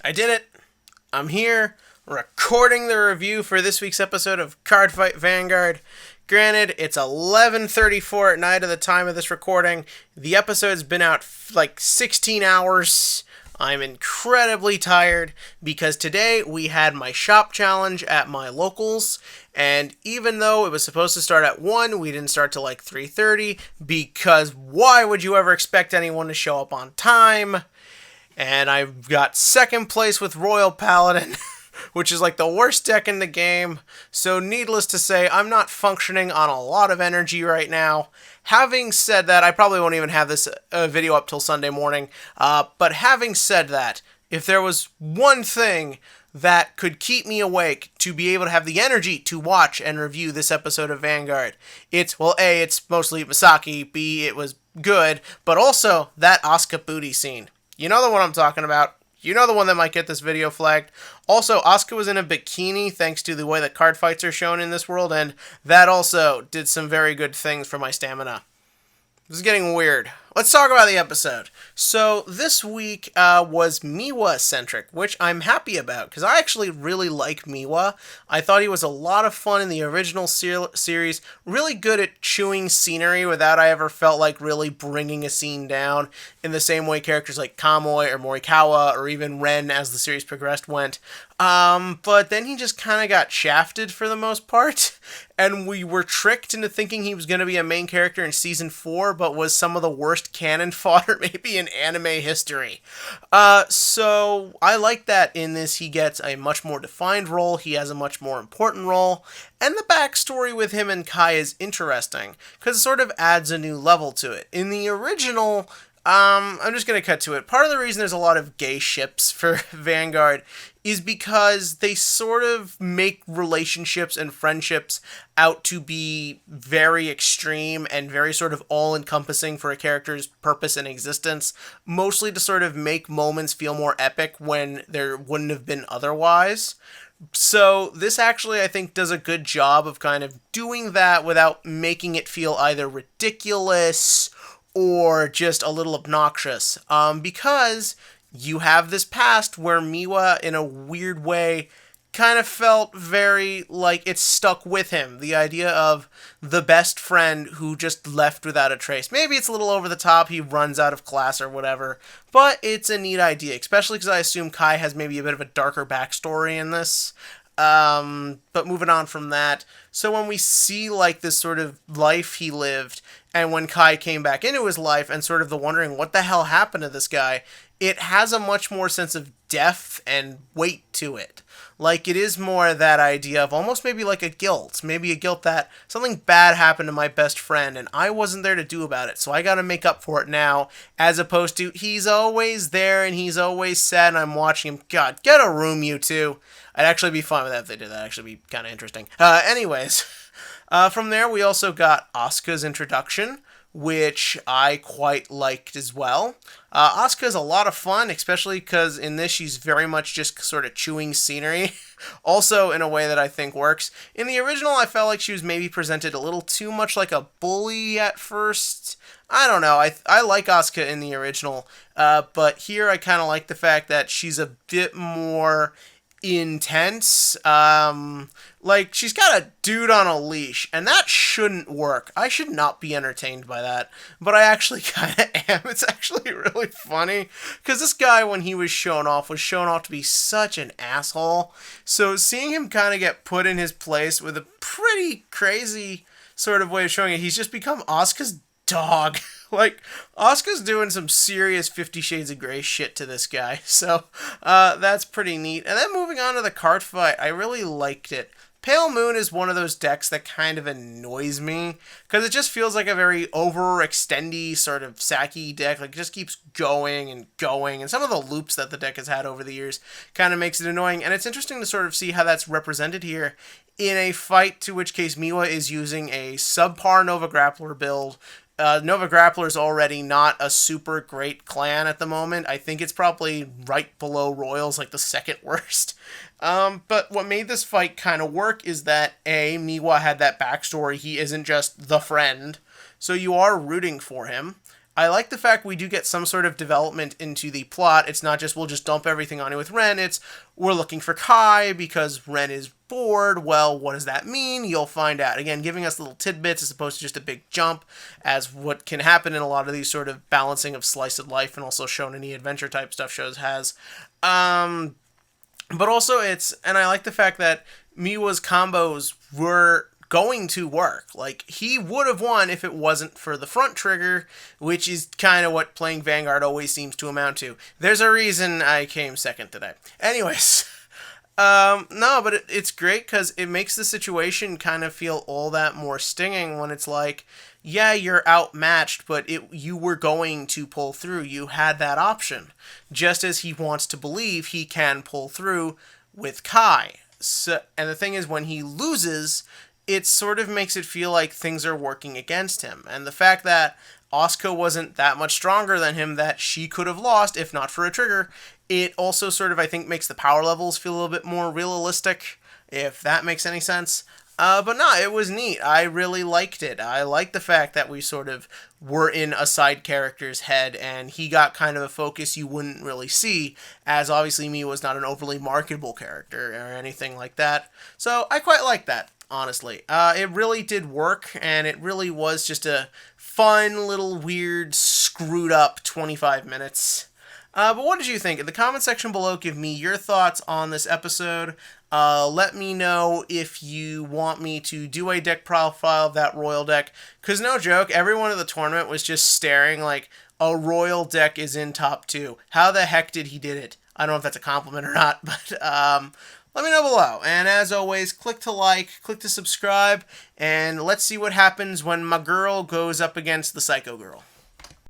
I did it. I'm here recording the review for this week's episode of Cardfight Vanguard. Granted, it's 11:34 at night at the time of this recording. The episode's been out like 16 hours. I'm incredibly tired because today we had my shop challenge at my locals, and even though it was supposed to start at 1, we didn't start till like 3:30 because why would you ever expect anyone to show up on time? And I've got second place with Royal Paladin, which is like the worst deck in the game. So needless to say, I'm not functioning on a lot of energy right now. Having said that, I probably won't even have this video up till Sunday morning. But having said that, if there was one thing that could keep me awake to be able to have the energy to watch and review this episode of Vanguard, it's, well, A, it's mostly Misaki, B, it was good, but also that Asuka booty scene. You know the one I'm talking about. You know the one that might get this video flagged. Also, Asuka was in a bikini thanks to the way that card fights are shown in this world, and that also did some very good things for my stamina. This is getting weird. Let's talk about the episode. So this week was Miwa-centric, which I'm happy about, because I actually really like Miwa. I thought he was a lot of fun in the original series, really good at chewing scenery without I ever felt like really bringing a scene down, in the same way characters like Kamui or Morikawa or even Ren as the series progressed went. But then he just kind of got shafted for the most part, and we were tricked into thinking he was going to be a main character in Season 4, but was some of the worst cannon fodder maybe in anime history. So I like that in this he gets a much more defined role, he has a much more important role, and the backstory with him and Kai is interesting, because it sort of adds a new level to it. In the original, I'm just going to cut to it. Part of the reason there's a lot of gay ships for Vanguard is because they sort of make relationships and friendships out to be very extreme and very sort of all-encompassing for a character's purpose and existence, mostly to sort of make moments feel more epic when there wouldn't have been otherwise. So this actually, I think, does a good job of kind of doing that without making it feel either ridiculous or just a little obnoxious, because you have this past where Miwa, in a weird way, kind of felt very like it stuck with him. The idea of the best friend who just left without a trace. Maybe it's a little over the top, he runs out of class or whatever, but it's a neat idea, especially because I assume Kai has maybe a bit of a darker backstory in this. But moving on from that, so when we see like this sort of life he lived, and when Kai came back into his life and sort of the wondering what the hell happened to this guy, it has a much more sense of depth and weight to it. Like, it is more that idea of almost maybe like a guilt. Maybe a guilt that something bad happened to my best friend and I wasn't there to do about it, so I gotta make up for it now, as opposed to he's always there and he's always sad and I'm watching him. God, get a room, you two. I'd actually be fine with that if they did that. Actually be kind of interesting. Anyways, from there we also got Asuka's introduction, which I quite liked as well. Asuka is a lot of fun, especially because in this she's very much just sort of chewing scenery, also in a way that I think works. In the original, I felt like she was maybe presented a little too much like a bully at first. I don't know, I like Asuka in the original, but here I kind of like the fact that she's a bit more intense. Like, she's got a dude on a leash, and that shouldn't work. I should not be entertained by that, but I actually kind of am. It's actually really funny, because this guy, when he was shown off to be such an asshole, so seeing him kind of get put in his place with a pretty crazy sort of way of showing it, he's just become Asuka's dog. Like, Asuka's doing some serious 50 Shades of Grey shit to this guy, so that's pretty neat. And then moving on to the card fight, I really liked it. Pale Moon is one of those decks that kind of annoys me, because it just feels like a very overextendy sort of sacky deck. Like, it just keeps going, and some of the loops that the deck has had over the years kind of makes it annoying, and it's interesting to sort of see how that's represented here in a fight, to which case Miwa is using a subpar Nova Grappler build. Nova Grappler is already not a super great clan at the moment. I think it's probably right below Royals, like the second worst. But what made this fight kind of work is that, A, Miwa had that backstory. He isn't just the friend, so you are rooting for him. I like the fact we do get some sort of development into the plot. It's not just we'll just dump everything on you with Ren. It's we're looking for Kai because Ren is bored. Well, what does that mean? You'll find out. Again, giving us little tidbits as opposed to just a big jump, as what can happen in a lot of these sort of balancing of slice of life and also shonen-y adventure type stuff shows has. But also and I like the fact that Miwa's combos were going to work. Like, he would have won if it wasn't for the front trigger, which is kind of what playing Vanguard always seems to amount to. There's a reason I came second today. Anyways, no, but it's great because it makes the situation kind of feel all that more stinging when it's like, yeah, you're outmatched, but you were going to pull through. You had that option. Just as he wants to believe he can pull through with Kai. So, and the thing is, when he loses, it sort of makes it feel like things are working against him. And the fact that Asuka wasn't that much stronger than him, that she could have lost if not for a trigger, it also sort of, I think, makes the power levels feel a little bit more realistic, if that makes any sense. But no, it was neat. I really liked it. I liked the fact that we sort of were in a side character's head, and he got kind of a focus you wouldn't really see, as obviously Miwa was not an overly marketable character or anything like that. So I quite like that, honestly. It really did work, and it really was just a fun, little, weird, screwed up 25 minutes. But what did you think? In the comment section below, give me your thoughts on this episode. Let me know if you want me to do a deck profile of that Royal deck. Because no joke, everyone at the tournament was just staring like, a Royal deck is in top 2. How the heck did he did it? I don't know if that's a compliment or not, but let me know below. And as always, click to like, click to subscribe, and let's see what happens when my girl goes up against the Psycho Girl.